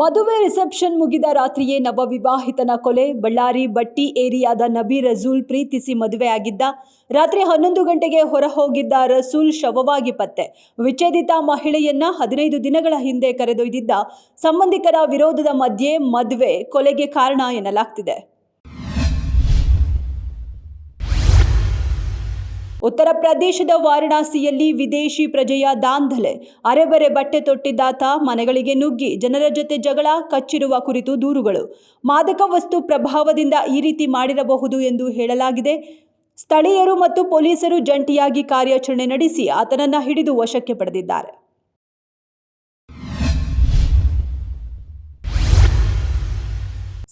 ಮದುವೆ ರಿಸೆಪ್ಷನ್ ಮುಗಿದ ರಾತ್ರಿಯೇ ನವವಿವಾಹಿತನ ಕೊಲೆ. ಬಳ್ಳಾರಿ ಬಟ್ಟಿ ಏರಿಯಾದ ನಬಿ ರಸೂಲ್ ಪ್ರೀತಿಸಿ ಮದುವೆಯಾಗಿದ್ದ. ರಾತ್ರಿ 11 ಗಂಟೆಗೆ ಹೊರ ಹೋಗಿದ್ದ ರಸೂಲ್ ಶವವಾಗಿ ಪತ್ತೆ. ವಿಚ್ಛೇದಿತ ಮಹಿಳೆಯನ್ನ 15 ದಿನಗಳ ಹಿಂದೆ ಕರೆದೊಯ್ದಿದ್ದ ಸಂಬಂಧಿಕರ ವಿರೋಧದ ಮಧ್ಯೆ ಮದುವೆ ಕೊಲೆಗೆ ಕಾರಣ ಎನ್ನಲಾಗ್ತಿದೆ. ಉತ್ತರ ಪ್ರದೇಶದ ವಾರಣಾಸಿಯಲ್ಲಿ ವಿದೇಶಿ ಪ್ರಜೆಯ ದಾಂಧಲೆ. ಅರೆಬರೆ ಬಟ್ಟೆ ತೊಟ್ಟಿದ್ದಾತ ಮನೆಗಳಿಗೆ ನುಗ್ಗಿ ಜನರ ಜೊತೆ ಜಗಳ ಕಚ್ಚಿರುವ ಕುರಿತು ದೂರುಗಳು. ಮಾದಕ ವಸ್ತು ಪ್ರಭಾವದಿಂದ ಈ ರೀತಿ ಮಾಡಿರಬಹುದು ಎಂದು ಹೇಳಲಾಗಿದೆ. ಸ್ಥಳೀಯರು ಮತ್ತು ಪೊಲೀಸರು ಜಂಟಿಯಾಗಿ ಕಾರ್ಯಾಚರಣೆ ನಡೆಸಿ ಆತನನ್ನ ಹಿಡಿದು ವಶಕ್ಕೆ ಪಡೆದಿದ್ದಾರೆ.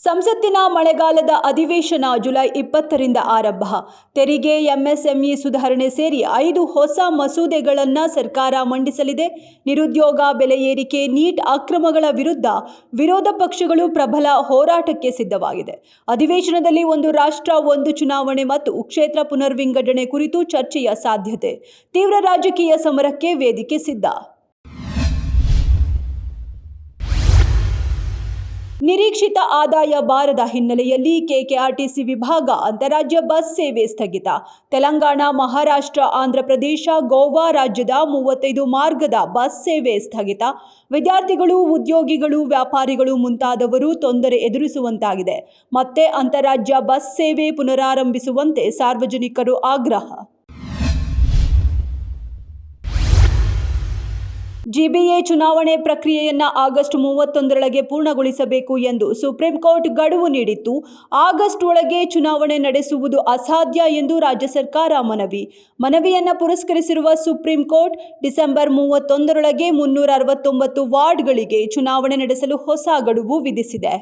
ಸಂಸತ್ತಿನ ಮಳೆಗಾಲದ ಅಧಿವೇಶನ ಜುಲೈ 20ರಿಂದ ಆರಂಭ. ತೆರಿಗೆ, ಎಂಎಸ್ಎಂಇ ಸುಧಾರಣೆ ಸೇರಿ 5 ಹೊಸ ಮಸೂದೆಗಳನ್ನು ಸರ್ಕಾರ ಮಂಡಿಸಲಿದೆ. ನಿರುದ್ಯೋಗ, ಬೆಲೆ ಏರಿಕೆ, ನೀಟ್ ಅಕ್ರಮಗಳ ವಿರುದ್ಧ ವಿರೋಧ ಪಕ್ಷಗಳು ಪ್ರಬಲ ಹೋರಾಟಕ್ಕೆ ಸಿದ್ಧವಾಗಿದೆ. ಅಧಿವೇಶನದಲ್ಲಿ ಒಂದು ರಾಷ್ಟ್ರ ಒಂದು ಚುನಾವಣೆ ಮತ್ತು ಕ್ಷೇತ್ರ ಪುನರ್ವಿಂಗಡಣೆ ಕುರಿತು ಚರ್ಚೆಯ ಸಾಧ್ಯತೆ. ತೀವ್ರ ರಾಜಕೀಯ ಸಮರಕ್ಕೆ ವೇದಿಕೆ ಸಿದ್ಧ. ನಿರೀಕ್ಷಿತ ಆದಾಯ ಬಾರದ ಹಿನ್ನೆಲೆಯಲ್ಲಿ ಕೆಕೆಆರ್ಟಿಸಿ ವಿಭಾಗ ಅಂತಾರಾಜ್ಯ ಬಸ್ ಸೇವೆ ಸ್ಥಗಿತ. ತೆಲಂಗಾಣ, ಮಹಾರಾಷ್ಟ್ರ, ಆಂಧ್ರಪ್ರದೇಶ, ಗೋವಾ ರಾಜ್ಯದ 35 ಮಾರ್ಗದ ಬಸ್ ಸೇವೆ ಸ್ಥಗಿತ. ವಿದ್ಯಾರ್ಥಿಗಳು, ಉದ್ಯೋಗಿಗಳು, ವ್ಯಾಪಾರಿಗಳು ಮುಂತಾದವರು ತೊಂದರೆ ಎದುರಿಸುವಂತಾಗಿದೆ. ಮತ್ತೆ ಅಂತಾರಾಜ್ಯ ಬಸ್ ಸೇವೆ ಪುನರಾರಂಭಿಸುವಂತೆ ಸಾರ್ವಜನಿಕರು ಆಗ್ರಹ. ಜಿಬಿಎ ಚುನಾವಣೆ ಪ್ರಕ್ರಿಯೆಯನ್ನು ಆಗಸ್ಟ್ 31ರೊಳಗೆ ಪೂರ್ಣಗೊಳಿಸಬೇಕು ಎಂದು ಸುಪ್ರೀಂ ಕೋರ್ಟ್ ಗಡುವು ನೀಡಿತ್ತು. ಆಗಸ್ಟ್ ಒಳಗೆ ಚುನಾವಣೆ ನಡೆಸುವುದು ಅಸಾಧ್ಯ ಎಂದು ರಾಜ್ಯ ಸರ್ಕಾರ ಮನವಿಯನ್ನು ಪುರಸ್ಕರಿಸಿರುವ ಸುಪ್ರೀಂ ಕೋರ್ಟ್ ಡಿಸೆಂಬರ್ 31ರೊಳಗೆ 369 ವಾರ್ಡ್ಗಳಿಗೆ ಚುನಾವಣೆ ನಡೆಸಲು ಹೊಸ ಗಡುವು ವಿಧಿಸಿದೆ.